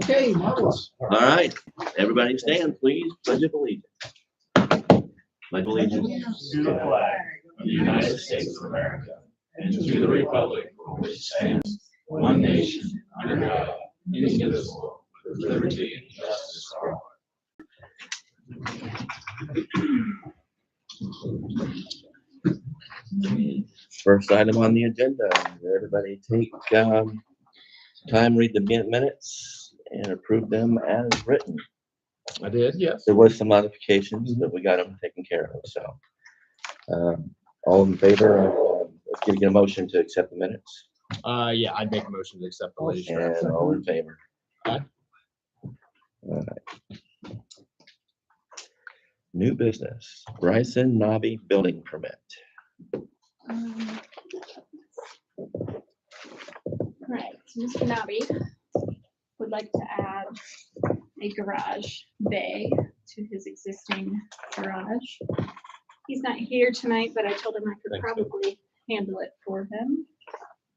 Okay, marvelous. All right, everybody stand, please. Pledge of allegiance. Pledge of allegiance To the flag of the United States of America and to the republic for which it stands, one nation, under God, indivisible, with liberty and justice for all. First item on the agenda, everybody take time, read the minutes and approve them as written. I did, yes. There was some modifications, but we got them taken care of, so. All in favor of, let's get a motion to accept the minutes, Yeah, I'd make a motion to accept the latest draft. and all in favor. Aye. All right. New business, Bryson Nobby building permit. Right, so Mr. Nobby would like to add a garage bay to his existing garage. He's not here tonight, but I told him I could probably handle it for him.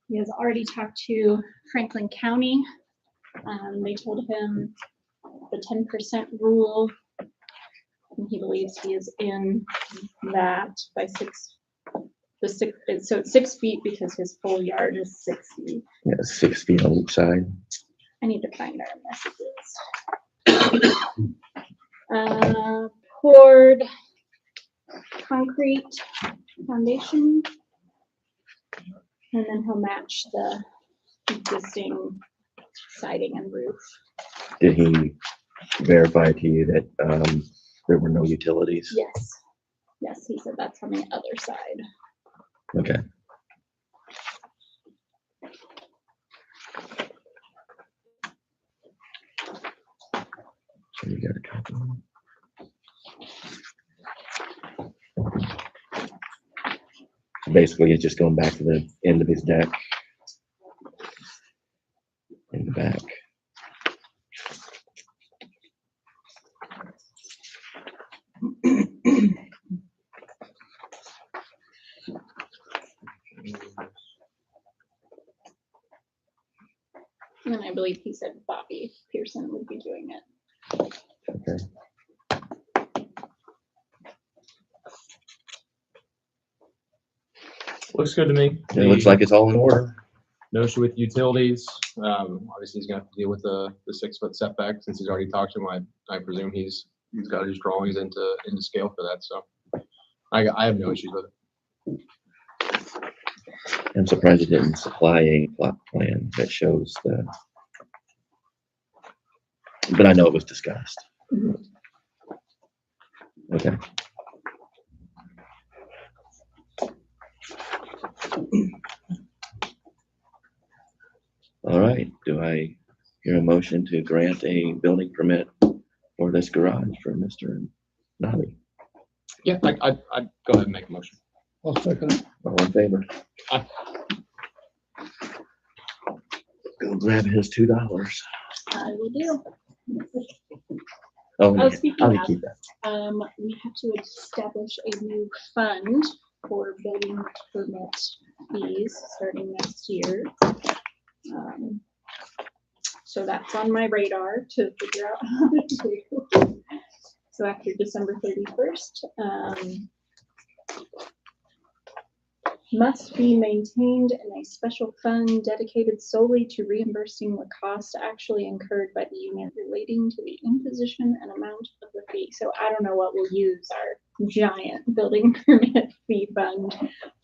He has already talked to Franklin County. They told him the 10% rule, and he believes he is in that by so it's 6 feet because his full yard is 6 feet. Yeah, 6 feet on each side. I need to find our messages. Poured concrete foundation, and then he'll match the existing siding and roof. Did he verify to you that there were no utilities? Yes. Yes, he said that's on the other side. Okay. So you got a copy. Basically, it's just going back to the end of his deck in the back. And then I believe he said Bobby Pearson would be doing it. Okay. Looks good to me. It looks like it's all in order. No issue with utilities. Obviously, he's gonna have to deal with the 6-foot setback since he's already talked to him. I presume he's got his drawings into scale for that. So I have no issues with it. I'm surprised it didn't supply a plot plan that shows the, but I know it was discussed. Okay. All right, do I hear a motion to grant a building permit for this garage for Mr. Nobby? Yeah, I'd go ahead and make a motion. I'll second it. All in favor? Aye. Go grab his $2. I will do. Oh, Oh, speaking I'll of, keep that. we have to establish a new fund for building permit fees starting next year. So that's on my radar to figure out how to do. So after December 31st, must be maintained in a special fund dedicated solely to reimbursing the cost actually incurred by the unit relating to the imposition and amount of the fee. So I don't know what we'll use our giant building permit fee fund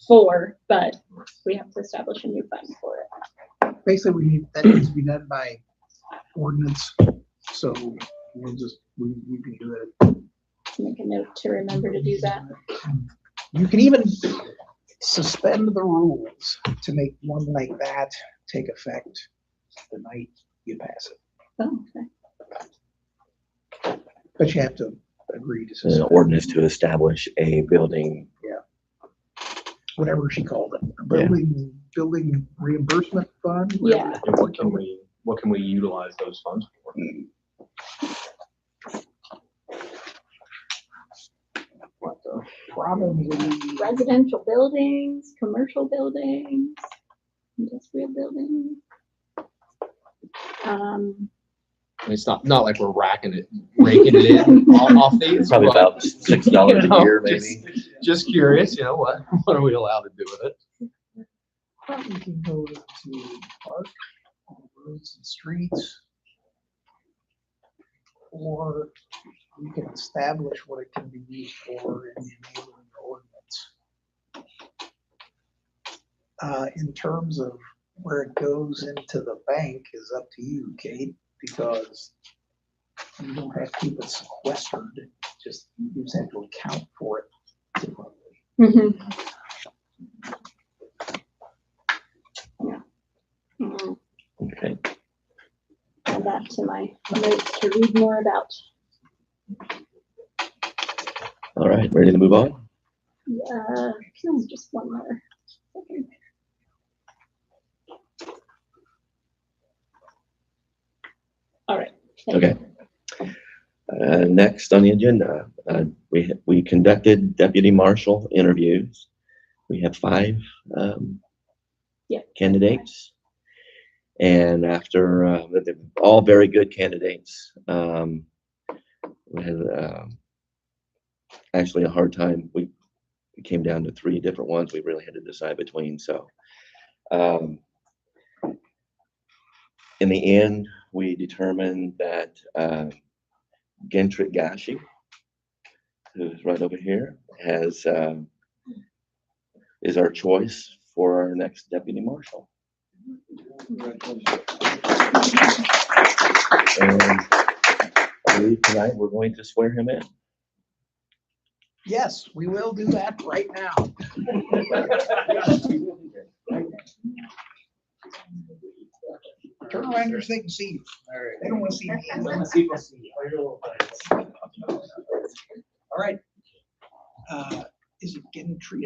for, but we have to establish a new fund for it. Basically, that needs to be done by ordinance, so we'll just, we can do it. Make a note to remember to do that. You can even suspend the rules to make one like that take effect the night you pass it. Oh, okay. But you have to agree to An suspend, ordinance to establish a building. whatever she called it, a building reimbursement fund. Yeah. And what can we utilize those funds for? Probably Residential buildings, commercial buildings, industrial buildings. It's not like we're raking it in off these. Probably but, about $6 you know, a year, maybe. Just curious, what are we allowed to do with it? Probably can go to park, roads and streets. Or we can establish what it can be used for in the enabling ordinance. In terms of where it goes into the bank is up to you, Kate, because you don't have to keep it sequestered, just you just have to account for it differently. Okay. Add that to my notes to read more about. All right, ready to move on? Just one more second. All right. Okay. Next on the agenda, we conducted deputy marshal interviews. We have 5 candidates, and after they're all very good candidates, we had actually a hard time. We came down to 3 different ones we really had to decide between. So in the end, we determined that Gentrit Gashi, who's right over here, is our choice for our next deputy marshal. And I believe tonight we're going to swear him in. Yes, we will do that right now. Turn around here so they can see you. They don't want to see me. All right. Is it Gentrit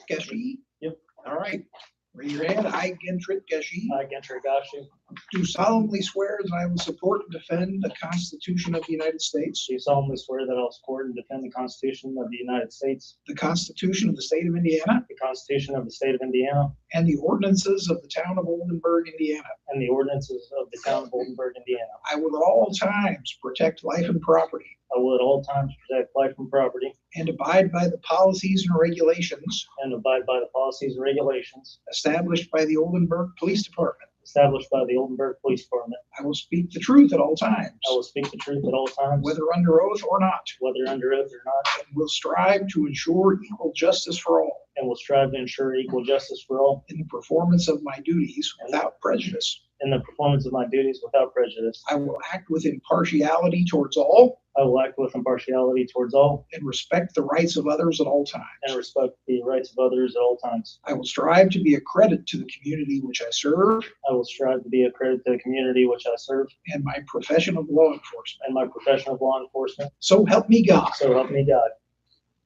Gashi? Yep. All right. Raise your hand. I, Gentrit Gashi, Gentrit Gashi, do solemnly swear that I will support and defend the Constitution of the United States, do solemnly swear that I will support and defend the Constitution of the United States, the Constitution of the State of Indiana, the Constitution of the State of Indiana, and the ordinances of the town of Oldenburg, Indiana. and the ordinances of the town of Oldenburg, Indiana. I will at all times protect life and property I will at all times protect life and property and abide by the policies and regulations and abide by the policies and regulations established by the Oldenburg Police Department. established by the Oldenburg Police Department. I will speak the truth at all times, I will speak the truth at all times, whether under oath or not, whether under oath or not, and will strive to ensure equal justice for all and will strive to ensure equal justice for all in the performance of my duties without prejudice. in the performance of my duties without prejudice. I will act with impartiality towards all I will act with impartiality towards all and respect the rights of others at all times. and respect the rights of others at all times. I will strive to be a credit to the community which I serve I will strive to be a credit to the community which I serve and my profession of law enforcement. and my profession of law enforcement. So help me God. So help me God.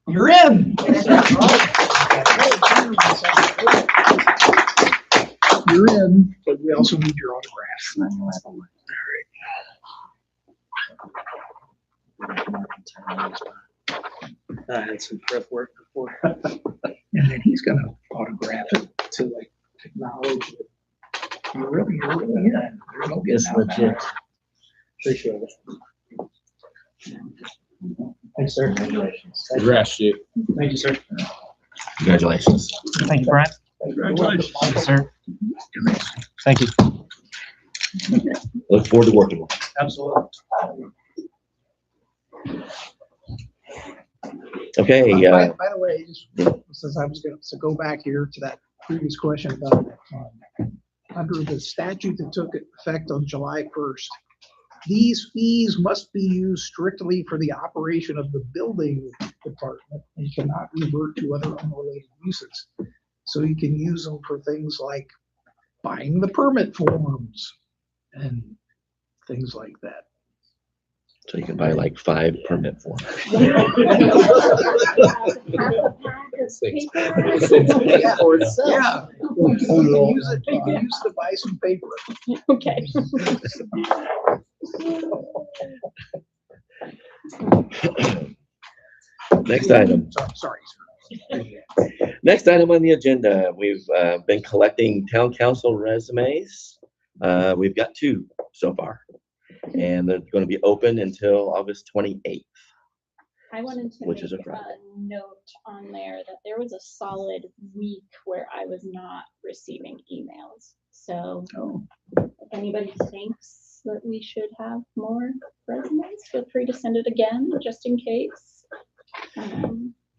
You're in. You're in, but we also need your autographs. I had some prep work before. And then he's gonna autograph it to like acknowledge that you're really in. There's no getting out of that. Appreciate it. Thanks, sir. Congratulations. Congrats, Chief. Thank you, sir. Congratulations. Thank you, Brian. Congratulations. Yes, sir. Thank you. Look forward to working with you. Absolutely. Okay, By the way, just since I was going to go back here to that previous question about under the statute that took effect on July 1st, these fees must be used strictly for the operation of the building department and cannot revert to other unrelated uses. So you can use them for things like buying the permit forms and things like that. so you can buy like 5 permit forms. Half a pack of papers. Yeah. You can use it, you can use to buy some paper. Okay. Next item. Sorry, sir. Next item on the agenda, we've been collecting town council resumes We've got 2 so far, and they're going to be open until August 28th. I wanted to Which make is a a Friday. note on there that there was a solid week where I was not receiving emails. So Oh, if anybody thinks that we should have more resumes, feel free to send it again, just in case.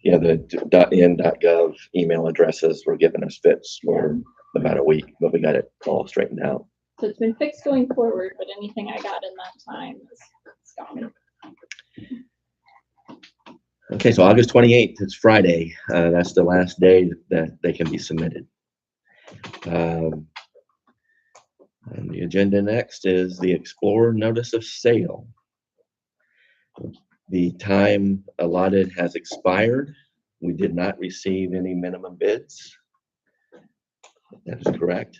Yeah, the .in.gov email addresses were giving us fits for about a week, but we got it all straightened out. So it's been fixed going forward, but anything I got in that time is gone. Okay, so August 28th, it's Friday. That's the last day that they can be submitted. And the agenda next is the Explorer Notice of Sale. The time allotted has expired. We did not receive any minimum bids. That is correct.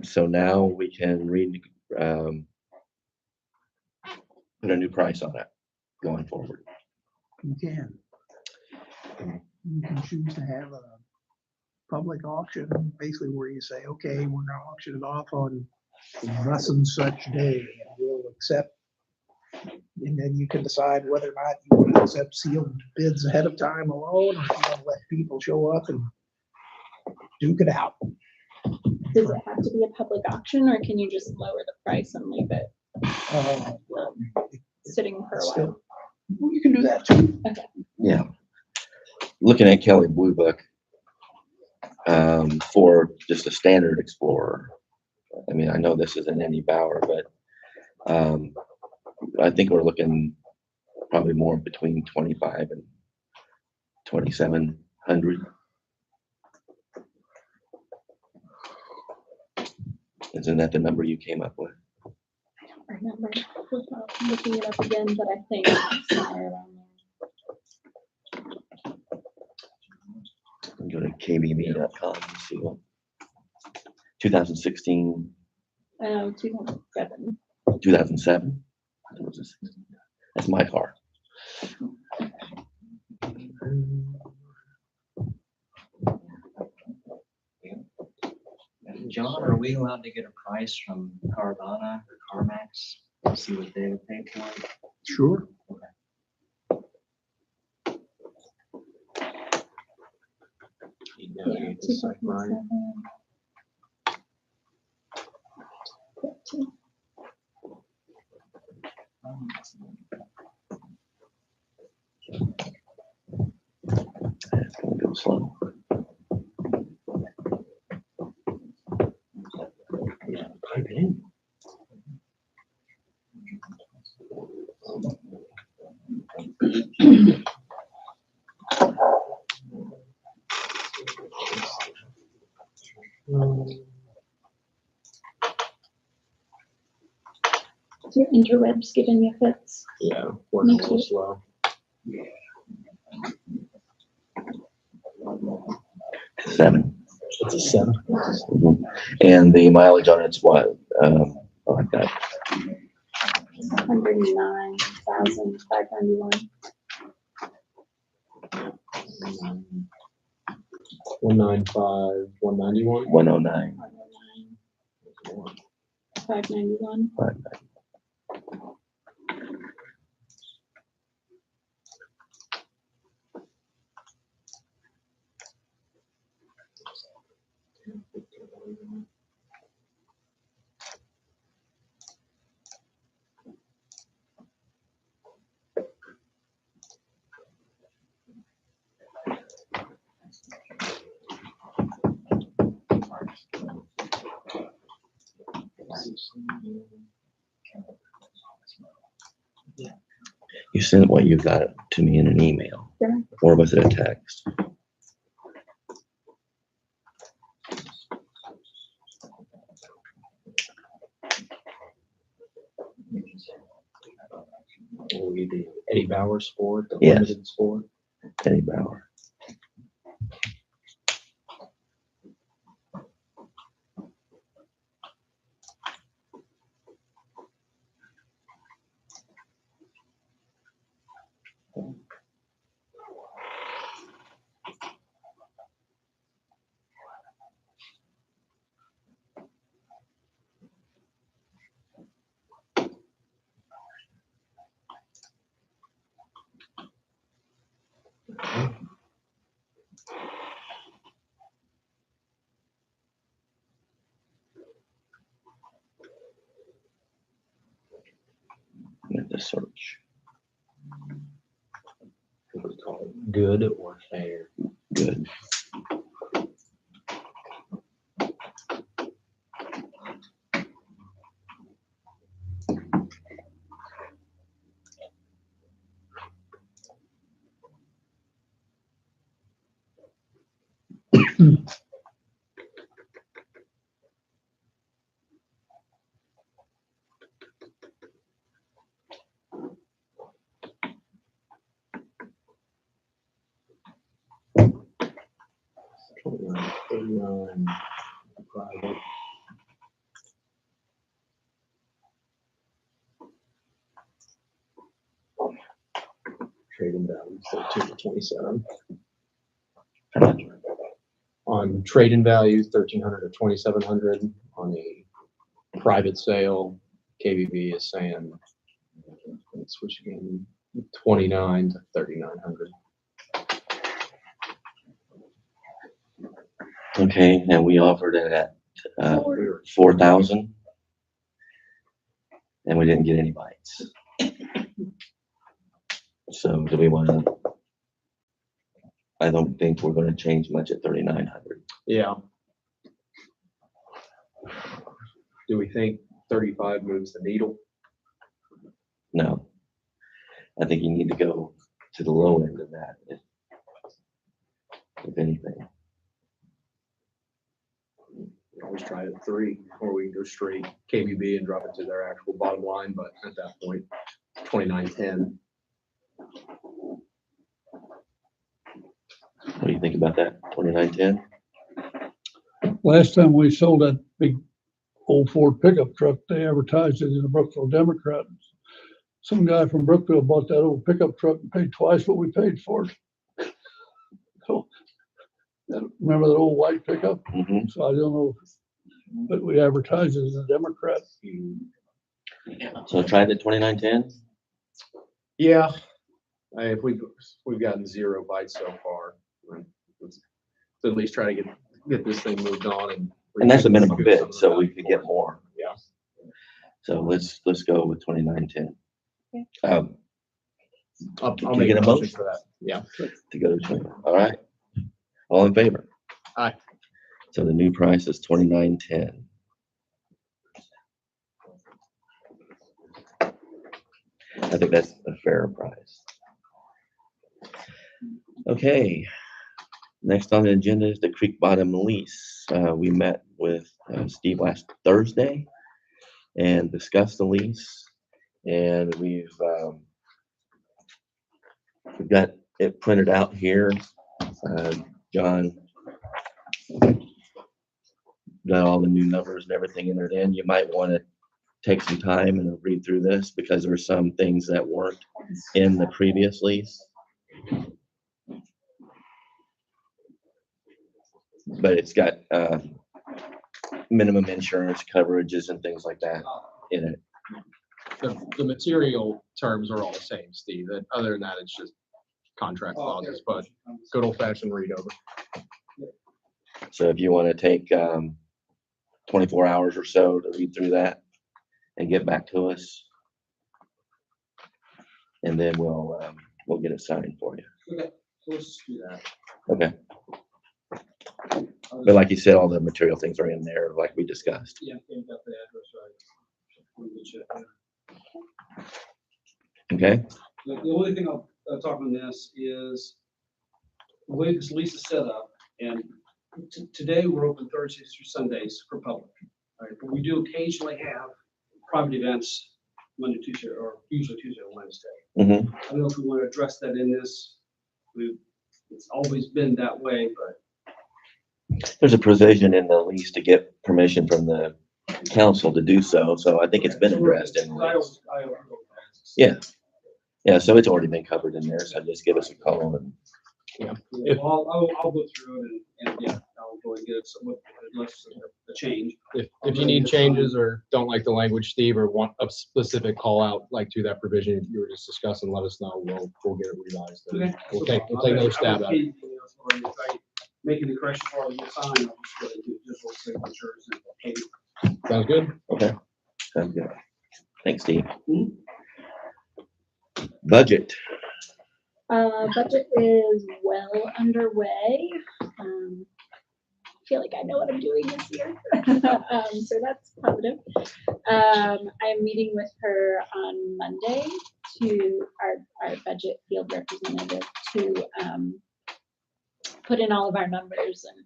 So now we can put a new price on it going forward. you can. You can choose to have a public auction, basically where you say, okay, we're gonna auction it off on thus and such day, and we'll accept. And then you can decide whether or not you want to accept sealed bids ahead of time alone, or if you want to let people show up and duke it out. Does it have to be a public auction, or can you just lower the price and leave it Well, sitting for a it's while? still- well, you can do that too. Yeah. Looking at Kelly Blue Book, for just a standard Explorer. I mean, I know this isn't any Bauer, but I think we're looking probably more between 25 and 2,700. Isn't that the number you came up with? I don't remember looking it up again, but I think it's somewhere around Go to kbb.com and see what. 2016, there. 2007. 2007. That's my car. John, are we allowed to get a price from Carvana or CarMax? See what they would pay for it? Sure. Yeah, 2007. 13. It's gonna go slow. Type it in. Is your interwebs giving you fits? Yeah, working a Me little too. slow. 7. It's a 7. And the mileage on it's what? Like that. 109,591. 195, 191. 109. 591. You sent what you got to me in an email, Sure. or was it a text? Will be the Eddie Bauer Sport, the Yes. limited sport. Eddie Bauer. the search. What do we call it? Good or fair? Good. $29.39 private. Trading value 13 to 27. How much? On trade-in value, 1,300 to 2,700. On a private sale, KBB is saying, let's switch again, 29 to 3,900. Okay, and we offered it at 4,000. And we didn't get any bites. So do we want to? I don't think we're going to change much at 3,900. Yeah. Do we think 35 moves the needle? No. I think you need to go to the low end of that, if anything. We always try it at 3, or we can go straight KBB and drop it to their actual bottom line, but at that point, 29.10. What do you think about that? 29.10? Last time we sold that big old Ford pickup truck, they advertised it in the Brookville Democrat. Some guy from Brookville bought that old pickup truck and paid twice what we paid for it. So, remember that old white pickup? Mm-hmm. So I don't know, but we advertised it as a Democrat. So try the 29.10? Yeah. If we've gotten 0 bites so far, let's at least try to get this thing moved on. And that's a minimum recoup bid, some of so the we value could for get it. more. Yeah. So let's go with 29.10. I'll Can you make get a a motion motion? for that. Yeah. To go to 20. All right. All in favor? Aye. So the new price is 29.10. I think that's a fair price. Okay. Next on the agenda is the Creek Bottom lease. We met with Steve last Thursday and discussed the lease, and we've got it printed out here. John got all the new numbers and everything entered in. You might want to take some time and read through this because there were some things that weren't in the previous lease. But it's got minimum insurance coverages and things like that in it. The material terms are all the same, Steve. Other than that, it's just contract clauses, but good old fashioned read over. So if you want to take 24 hours or so to read through that and get back to us, and then we'll get it signed for you. Okay, so let's do that. Okay. But like you said, all the material things are in there, like we discussed. Yeah, you got the address right. We'll get you that. Okay. The only thing I'll talk on this is the way this lease is set up, and today we're open Thursdays through Sundays for public. All right, but we do occasionally have private events Monday, Tuesday, or usually Tuesday or Wednesday. Mm-hmm. I don't know if we want to address that in this. It's always been that way, but There's a provision in the lease to get permission from the council to do so. So I think it's been addressed in the lease. Yeah. Yeah, so it's already been covered in there. So just give us a call and If- I'll go through it and yeah, I'll go and get it unless a change. If you need changes or don't like the language, Steve, or want a specific call out like to that provision you were just discussing, let us know. We'll get it revised. and Okay. We'll take another stab at it. If I make any corrections for you sign, I'll just go and do digital signatures and okay. Sounds good? okay. Sounds good. Thanks, Steve. Mhm. Budget is well underway. Feel like I know what I'm doing this year. So that's positive. I'm meeting with her on Monday to our budget field representative to put in all of our numbers, and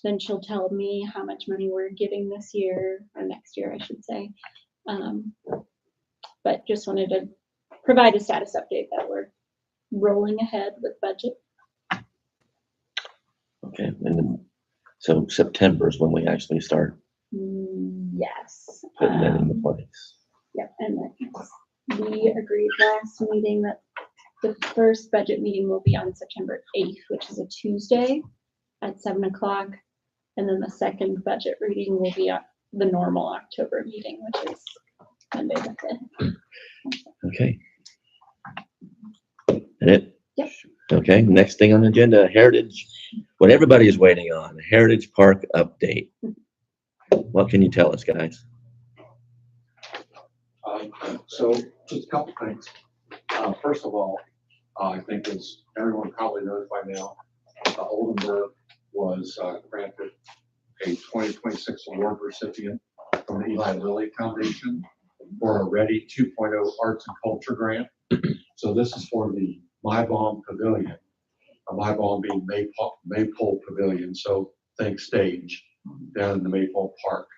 then she'll tell me how much money we're getting this year or next year, I should say. But just wanted to provide a status update that we're rolling ahead with budget. Okay, and then, so September is when we actually start Yes. putting that into place. Yep, and we agreed last meeting that the first budget meeting will be on September 8th, which is a Tuesday at 7 o'clock. And then the second budget reading will be at the normal October meeting, which is Monday the 5th. Okay. And it? Yep. Okay, next thing on the agenda, Heritage, what everybody is waiting on, Heritage Park update. What can you tell us, guys? So just a couple things. First of all, I think as everyone probably knows by now, Oldenburg was granted a 2026 award recipient from the Eli Lilly Foundation for a Ready 2.0 Arts and Culture Grant. So this is for the Maibaum Pavilion, Maibaum being Maypole Pavilion, so think stage down in the Maypole Park.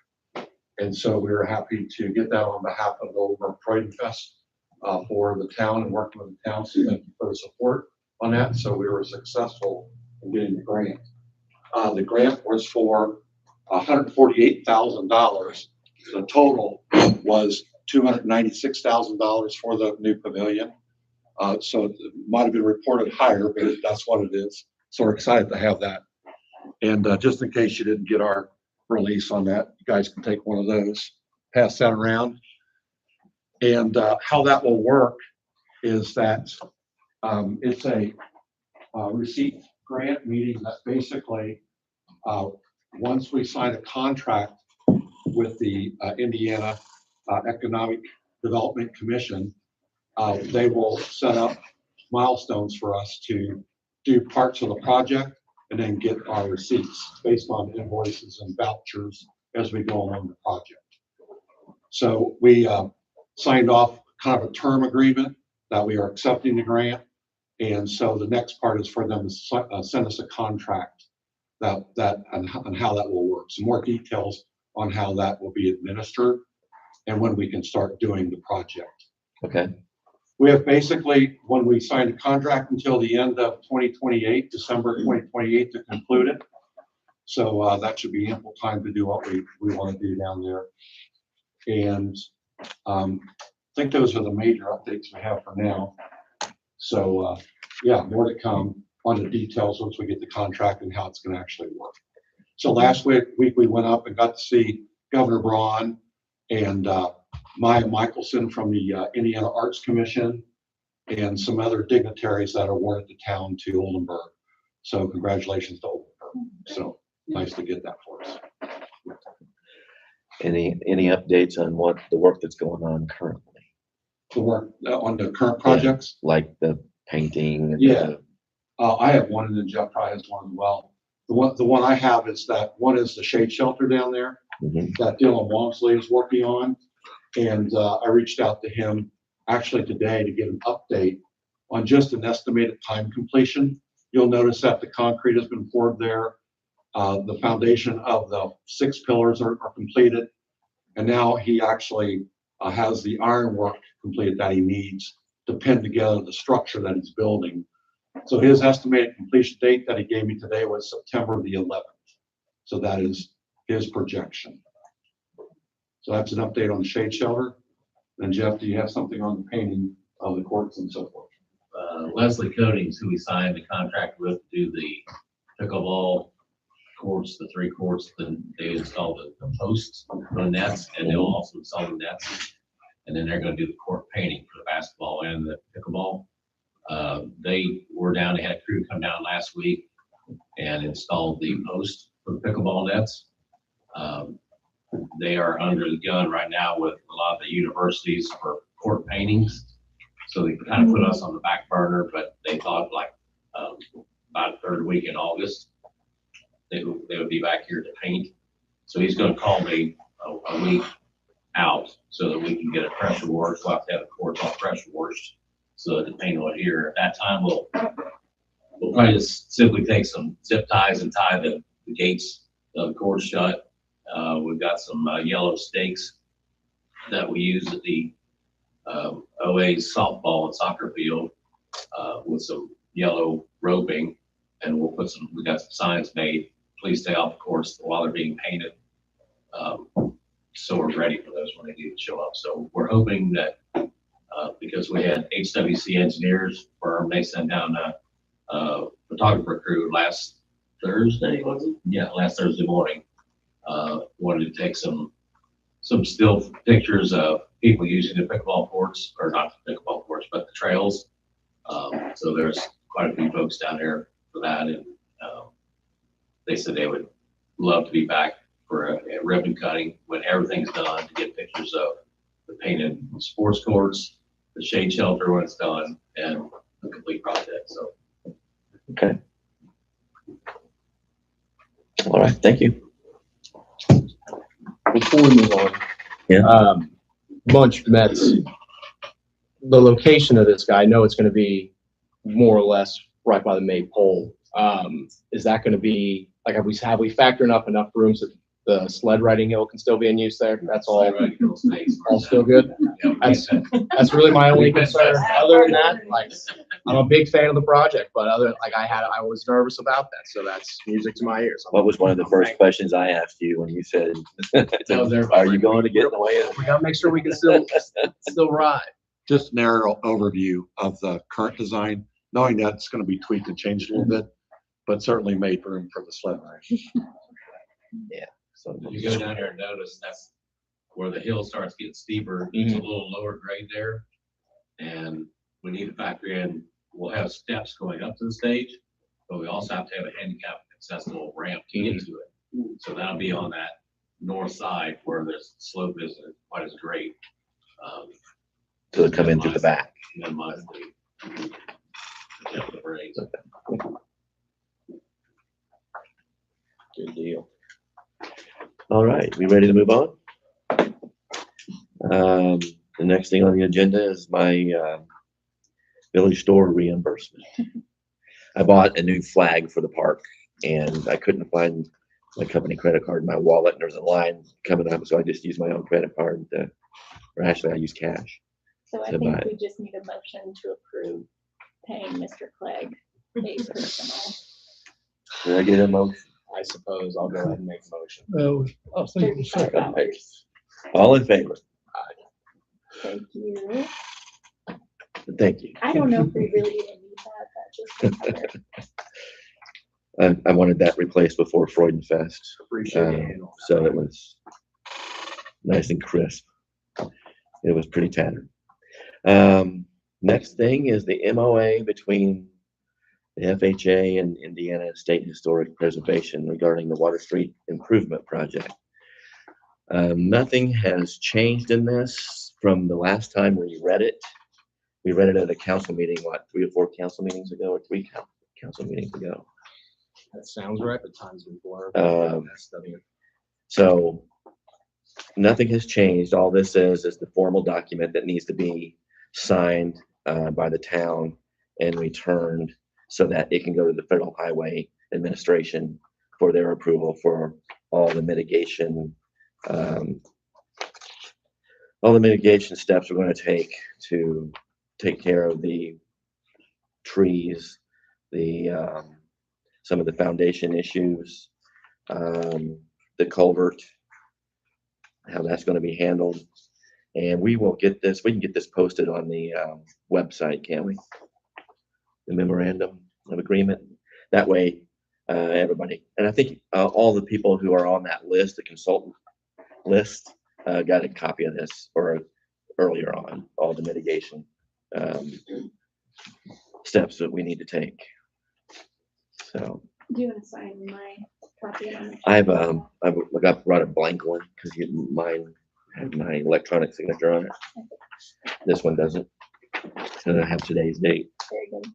And so we were happy to get that on behalf of the Oldenburg Freudenfest for the town and working with the town. So thank you for the support on that. So we were successful in getting the grant. The grant was for $148,000. The total was $296,000 for the new pavilion. So it might have been reported higher, but that's what it is. So we're excited to have that. And just in case you didn't get our release on that, you guys can take one of those, pass that around. And how that will work is that it's a receipt grant, meaning that basically once we sign a contract with the Indiana Economic Development Commission, they will set up milestones for us to do parts of the project and then get our receipts based on invoices and vouchers as we go along the project. So we signed off kind of a term agreement that we are accepting the grant. And so the next part is for them to send us a contract on how that will work. Some more details on how that will be administered and when we can start doing the project. Okay. We have basically, when we signed a contract, until the end of 2028, December 2028 to conclude it. So that should be ample time to do what we want to do down there. And I think those are the major updates we have for now. So yeah, more to come on the details once we get the contract and how it's going to actually work. So last week we went up and got to see Governor Braun and Maya Michelson from the Indiana Arts Commission and some other dignitaries that are awarded the town to Oldenburg. So congratulations to Oldenburg. So nice to get that for us. Any updates on what the work that's going on currently? The work on the current projects? Yeah, like the painting? And yeah. I have one, and then Jeff probably has one as well. The one I have is that one is the shade shelter down there that Dylan Walmsley is working on. And I reached out to him actually today to get an update on just an estimated time completion. You'll notice that the concrete has been poured there. The foundation of the 6 pillars are completed. And now he actually has the ironwork completed that he needs to pin together the structure that he's building. So his estimated completion date that he gave me today was September the 11th. So that is his projection. So that's an update on the shade shelter. And Jeff, do you have something on the painting of the courts and so forth? Leslie Coatings, who we signed the contract with, to do the pickleball courts, the 3 courts, then they install the posts, the nets, and they'll also install the nets. And then they're going to do the court painting for the basketball and the pickleball. They were down, they had a crew come down last week and installed the post for the pickleball nets. They are under the gun right now with a lot of the universities for court paintings. So they kind of put us on the back burner, but they thought like, about third week in August, they would be back here to paint. So he's gonna call me a week out so that we can get a pressure wash. We'll have to have the courts all pressure washed so that the paint will adhere. At that time, we'll probably just simply take some zip ties and tie the gates of the courts shut. We've got some yellow stakes that we use at the OA's softball and soccer field with some yellow roping, and we got some signs made. Please stay off the course while they're being painted. So we're ready for those when they do show up. So we're hoping that because we had HWC engineers firm, they sent down a photographer crew last Thursday, was it? Yeah, last Thursday morning. Wanted to take some still pictures of people using the pickleball courts, or not the pickleball courts, but the trails. So there's quite a few folks down there for that, and they said they would love to be back for a ribbon cutting when everything's done, to get pictures of the painted sports courts, the shade shelter when it's done, and the complete project. So. Okay. All right, thank you. Before we move on. Yeah. Munch Mets, the location of this guy, I know it's going to be more or less right by the maypole. Is that going to be, like, have we factored enough rooms that the sled riding hill can still be in use there? That's all still good? That's really my only concern. Other than that, like, I'm a big fan of the project, but I was nervous about that. So that's music to my ears. What was one of the first questions I asked you when you said, are you going to get in the way of? We got to make sure we can still ride. Just an aerial overview of the current design, knowing that it's going to be tweaked and changed a little bit, but certainly made room for the sled ride. Yeah. So You go down there and notice that's where the hill starts getting steeper. It's a little lower grade there. And we need to factor in, we'll have steps going up to the stage, but we also have to have a handicap accessible ramp to get to it. So that'll be on that north side where the slope isn't quite as great. to come in through the back. Minimize the grades. Good deal. All right, we ready to move on? The next thing on the agenda is my village store reimbursement. I bought a new flag for the park and I couldn't find my company credit card in my wallet, and there's a line coming up, so I just used my own credit card or actually I use cash. So I think we just need a motion to approve paying Mr. Clegg a personal. Did I get a motion? I suppose I'll go ahead and make a motion. I think the second. $35. All in favor? Thank you. Thank you. I don't know if we really even need that. That just. I wanted that replaced before Freudenfest. Appreciate it. So it was nice and crisp. It was pretty tattered. Next thing is the MOA between the FHA and Indiana State Historic Preservation regarding the Water Street Improvement Project. Nothing has changed in this from the last time we read it. We read it at a council meeting, what, 3 or 4 council meetings ago, or 3 council meetings ago. That sounds right, but time's been blurred. So nothing has changed. All this is the formal document that needs to be signed by the town and returned so that it can go to the Federal Highway Administration for their approval for all the mitigation steps we're going to take to take care of the trees, some of the foundation issues, the culvert, how that's going to be handled. And we can get this posted on the website, can't we? The memorandum of agreement. That way, everybody, and I think all the people who are on that list, the consultant list, got a copy of this or earlier on, all the mitigation steps that we need to take. So. Do you want to sign my copy? I brought a blank one because mine had my electronic signature on it. This one doesn't. So I have today's date. Very good.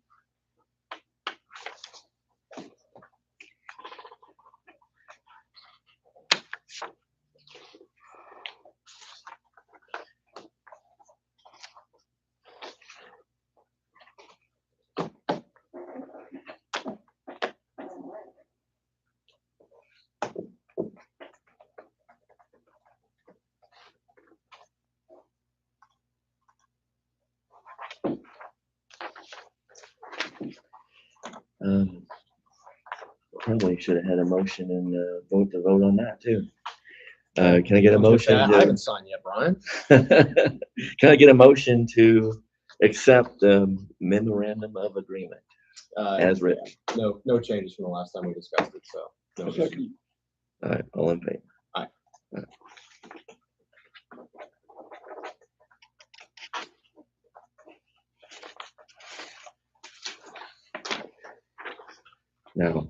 Probably should have had a motion and vote on that too. Can I get a Look at motion? that. I haven't signed yet, Brian. Can I get a motion to accept the memorandum of agreement as written? No changes from the last time we discussed it, so. No issues. All right, all in favor? Aye. Aye. Now,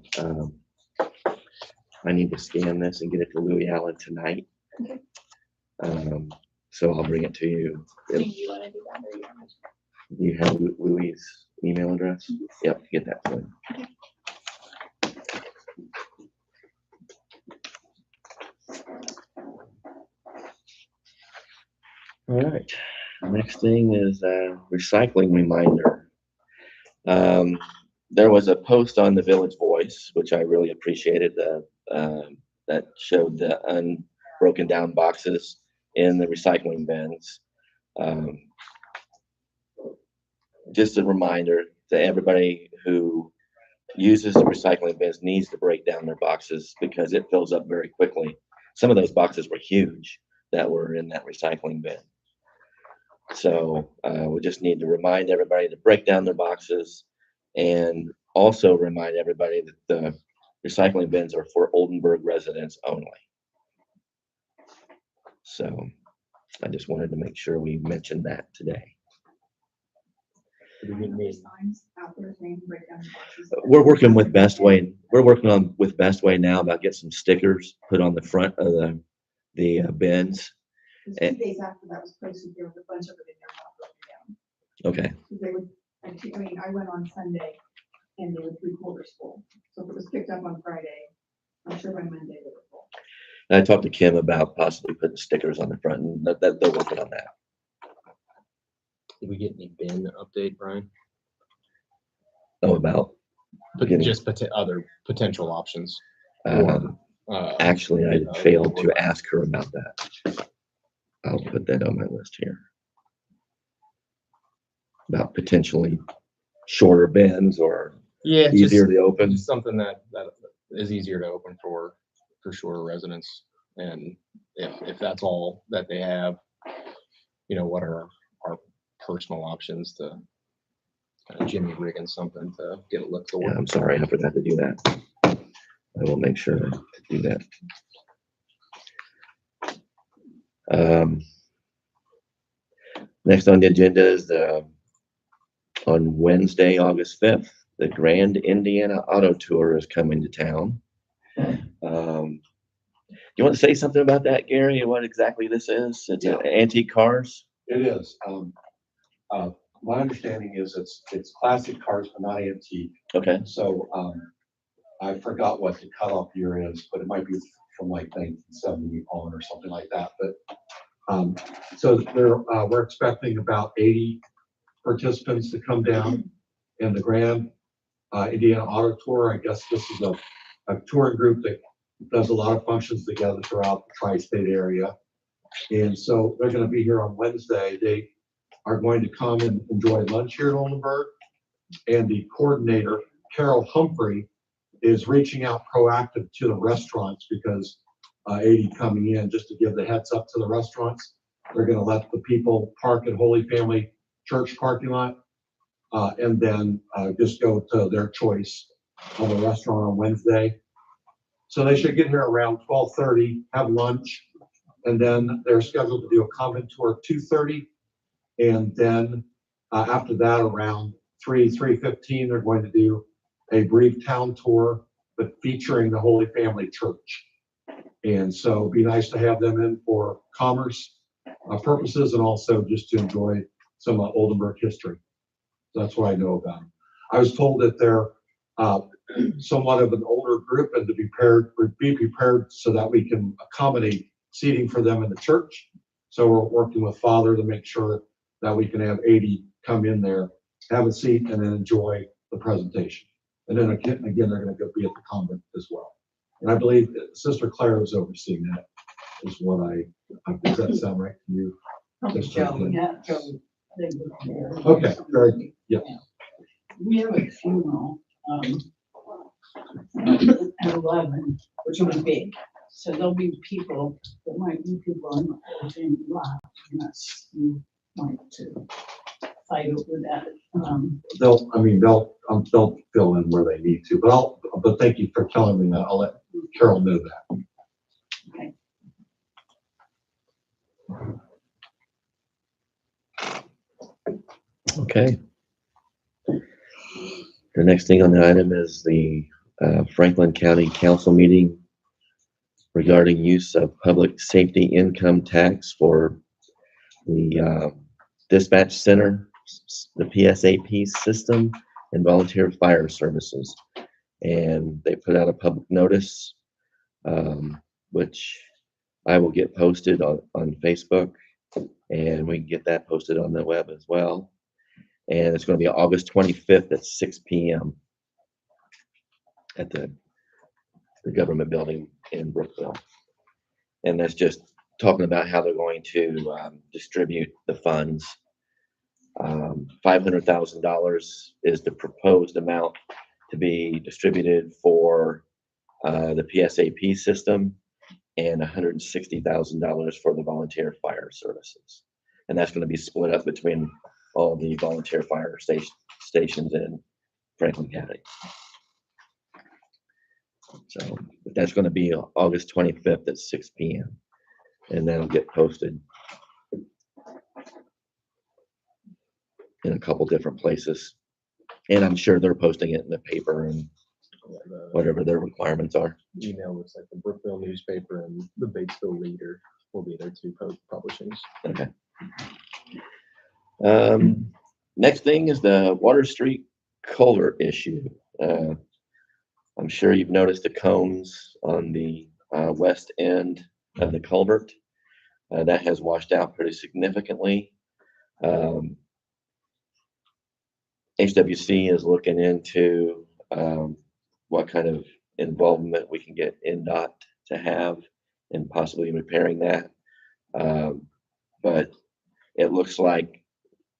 I need to scan this and get it to Louis Allen tonight. Okay. So I'll bring it to you. Do you want to do that or you want to? You have Louis' email address? Yep, get that to him. All right, next thing is a recycling reminder. There was a post on the Village Voice, which I really appreciated, that showed the unbroken down boxes in the recycling bins. Just a reminder to everybody who uses the recycling bins needs to break down their boxes because it fills up very quickly. Some of those boxes were huge that were in that recycling bin. So we just need to remind everybody to break down their boxes and also remind everybody that the recycling bins are for Oldenburg residents only. So I just wanted to make sure we mentioned that today. We're working with Best Way. We're working on with Best Way now about getting some stickers put on the front of the bins. 2 days after that was posted, there was a bunch of it in there not broken down. Okay. They would, I mean, I went on Sunday and they were 3/4 full. So if it was picked up on Friday, I'm sure by Monday they were full. I talked to Kim about possibly putting stickers on the front, and that they're working on that. Did we get any bin update, Brian? Oh, about But getting- just other potential options. Or, actually, I failed to ask her about that. I'll put that on my list here. About potentially shorter bins or Yeah, easier to open. just something that is easier to open for shorter residents. And if that's all that they have, what are our personal options to kind of jimmy rigging something to get it look Yeah, forward. I'm sorry, I forgot to do that. I will make sure to do that. Next on the agenda is on Wednesday, August 5th, the Grand Indiana Auto Tour is coming to town. You want to say something about that, Gary, and what exactly this is? It's antique cars? It is. My understanding is it's classic cars, but not antique. Okay. So, I forgot what the cutoff year is, but it might be from like 1970 on or something like that. But, so we're expecting about 80 participants to come down in the Grand Indiana Auto Tour. I guess this is a touring group that does a lot of functions together throughout the tri-state area. And so they're going to be here on Wednesday. They are going to come and enjoy lunch here at Oldenburg. And the coordinator, Carol Humphrey, is reaching out proactive to the restaurants because 80 coming in, just to give the heads up to the restaurants. They're going to let the people park at Holy Family Church parking lot and then just go to their choice of a restaurant on Wednesday. So they should get here around 12:30, have lunch, and then they're scheduled to do a convent tour at 2:30. And then after that, around 3:15, they're going to do a brief town tour, but featuring the Holy Family Church. And so it'd be nice to have them in for commerce purposes and also just to enjoy some Oldenburg history. That's what I know about them. I was told that they're somewhat of an older group and to be prepared so that we can accommodate seating for them in the church. So we're working with Father to make sure that we can have 80 come in there, have a seat, and then enjoy the presentation. And then again, they're going to go be at the convent as well. And I believe that Sister Claire is overseeing that, is what does that sound right to you? Joe, yeah, Joe, they were there. Okay, very good. Yeah. We have a funeral, at 11, which will be big. So there'll be people, there might be people on the same lot, unless you want to fight over that. They'll fill in where they need to, but thank you for telling me that. I'll let Carol know that. Okay. The next thing on the item is the Franklin County Council meeting regarding use of public safety income tax for the dispatch center, the PSAP system, and volunteer fire services. And they put out a public notice, which I will get posted on Facebook, and we can get that posted on the web as well. And it's going to be August 25th at 6 p.m. at the government building in Brookville. And that's just talking about how they're going to distribute the funds. $500,000 is the proposed amount to be distributed for the PSAP system, and $160,000 for the volunteer fire services. And that's going to be split up between all the volunteer fire stations in Franklin County. So that's going to be August 25th at 6 p.m. And that'll get posted in a couple different places. And I'm sure they're posting it in the paper and whatever their requirements are. Email looks like the Brookville newspaper and the Batesville Leader will be their two publishings. Okay. Next thing is the Water Street culvert issue. I'm sure you've noticed the cones on the west end of the culvert. That has washed out pretty significantly. HWC is looking into what kind of involvement we can get NDOT to have in possibly repairing that. But it looks like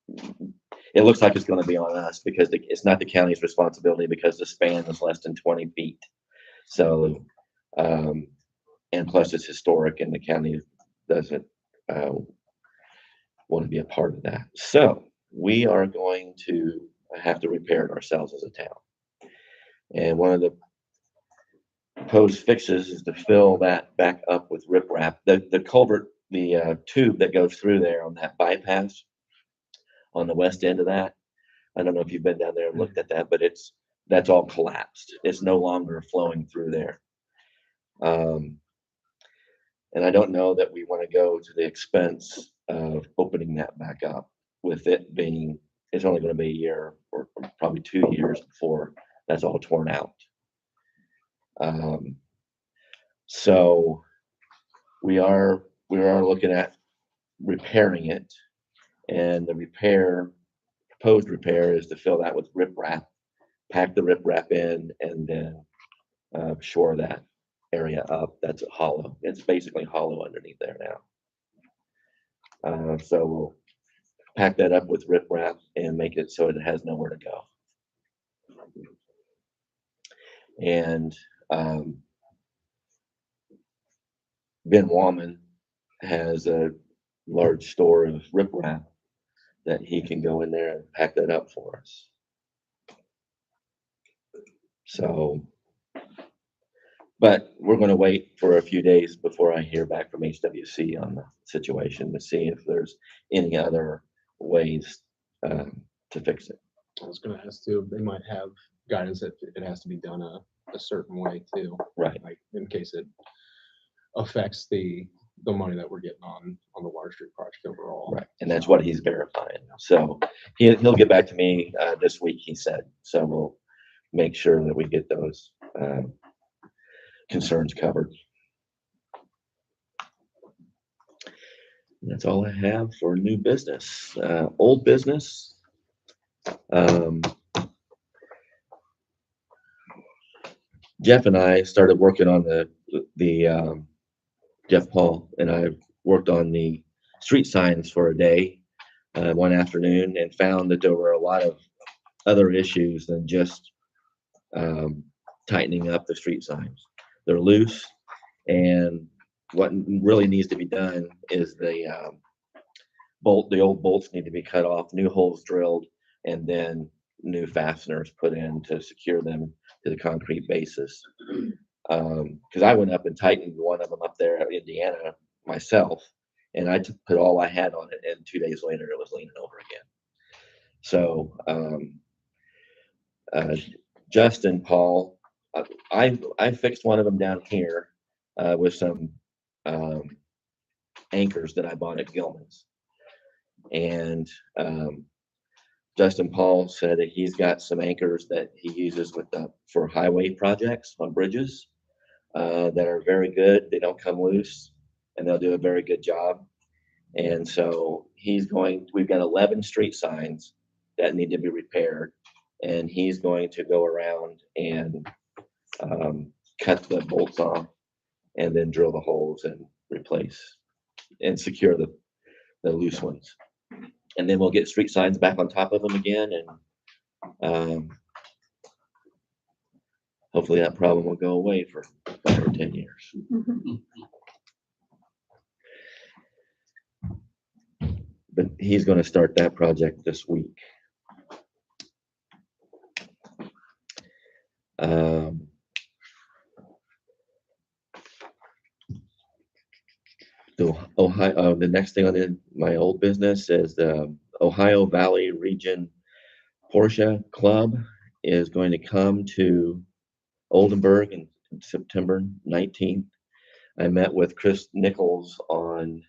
it's going to be on us because it's not the county's responsibility because the span is less than 20 feet. So, and plus it's historic and the county doesn't want to be a part of that. So we are going to have to repair it ourselves as a town. And one of the proposed fixes is to fill that back up with riprap. The culvert, the tube that goes through there on that bypass on the west end of that. I don't know if you've been down there and looked at that, but that's all collapsed. It's no longer flowing through there. And I don't know that we want to go to the expense of opening that back up with it being, it's only going to be a year or probably 2 years before that's all torn out. So we are looking at repairing it, and the proposed repair is to fill that with riprap, pack the riprap in, and then shore that area up. That's hollow. It's basically hollow underneath there now. So we'll pack that up with riprap and make it so it has nowhere to go. And Ben Wallman has a large store of riprap that he can go in there and pack that up for us. So, but we're going to wait for a few days before I hear back from HWC on the situation to see if there's any other ways to fix it. I was going to ask too, they might have guidance that it has to be done a certain way too. Right. Like in case it affects the money that we're getting on the Water Street project overall. Right. And that's what he's verifying. So he'll get back to me this week, he said. So we'll make sure that we get those concerns covered. And that's all I have for new business. Old business. Jeff and I started working on the Jeff Paul and I worked on the street signs for a day one afternoon and found that there were a lot of other issues than just tightening up the street signs. They're loose, and what really needs to be done is the old bolts need to be cut off, new holes drilled, and then new fasteners put in to secure them to the concrete basis. Because I went up and tightened one of them up there in Indiana myself, and I put all I had on it, and 2 days later it was leaning over again. So Justin, Paul, I fixed one of them down here with some anchors that I bought at Gilman's, and Justin Paul said that he's got some anchors that he uses for highway projects on bridges that are very good. They don't come loose, and they'll do a very good job. And so we've got 11 street signs that need to be repaired, and he's going to go around and cut the bolts off and then drill the holes and replace and secure the loose ones. And then we'll get street signs back on top of them again, and hopefully that problem will go away for 5 or 10 years. But he's going to start that project this week. The next thing on my old business is the Ohio Valley Region Porsche Club is going to come to Oldenburg in September 19th. I met with Chris Nichols on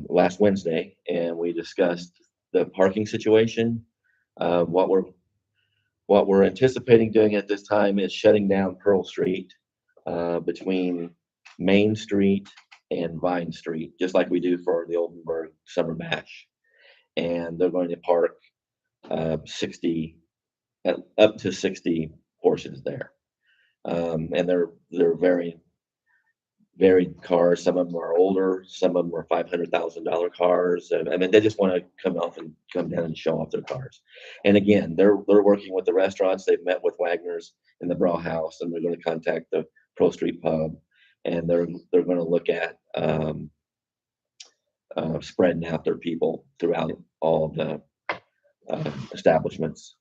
last Wednesday, and we discussed the parking situation. What we're anticipating doing at this time is shutting down Pearl Street between Main Street and Vine Street, just like we do for the Oldenburg Summer Bash. And they're going to park up to 60 Porsches there. And they're very varied cars. Some of them are older, some of them are $500,000 cars. I mean, they just want to come down and show off their cars. And again, they're working with the restaurants. They've met with Wagner's in the Brawl House, and they're going to contact the Pearl Street Pub, and they're going to look at spreading out their people throughout all of the establishments.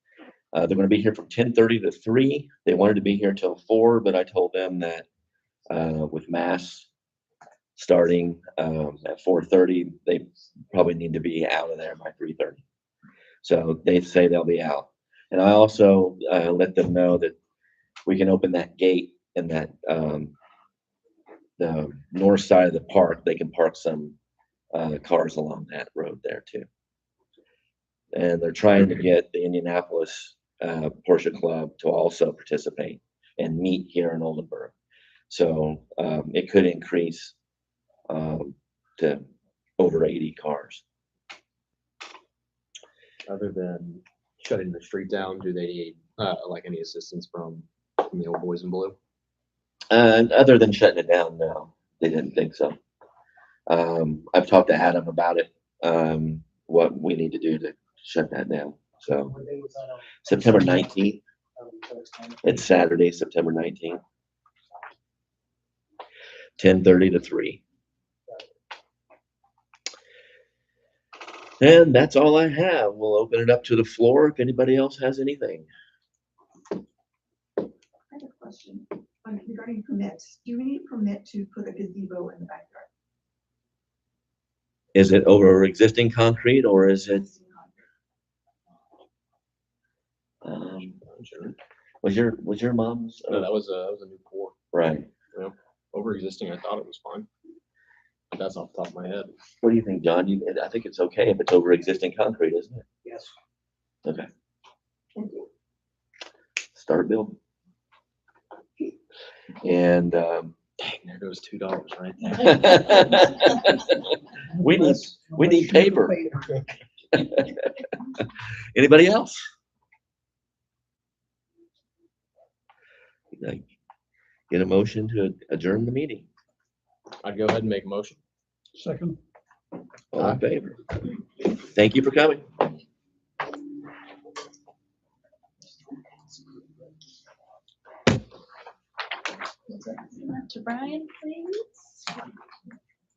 They're going to be here from 10:30 to 3. They wanted to be here till 4, but I told them that with mass starting at 4:30, they probably need to be out of there by 3:30. So they say they'll be out. And I also let them know that we can open that gate in that the north side of the park. They can park some cars along that road there too. And they're trying to get the Indianapolis Porsche Club to also participate and meet here in Oldenburg. So it could increase to over 80 cars. Other than shutting the street down, do they need like any assistance from the old boys in blue? And other than shutting it down, no, they didn't think so. I've talked to Adam about it, what we need to do to shut that down. So What day was that on? September 19th, Um, it's Saturday, September 19th, 10:30 to 3. And that's all I have. We'll open it up to the floor if anybody else has anything. I have a question regarding permits. Do we need a permit to put a gazebo in the backyard? Is it over existing concrete or is it, was your mom's? No, that was a new pour. Right. Over existing, I thought it was fine. That's off the top of my head. What do you think, John? I think it's okay if it's over existing concrete, isn't it? Yes. Okay. Start building. And, Dang, there goes $2 right we need paper. Anybody else? Like, get a motion to adjourn the meeting. I'd go ahead and make a motion. Second. All in favor? Thank you for coming. To Brian, please.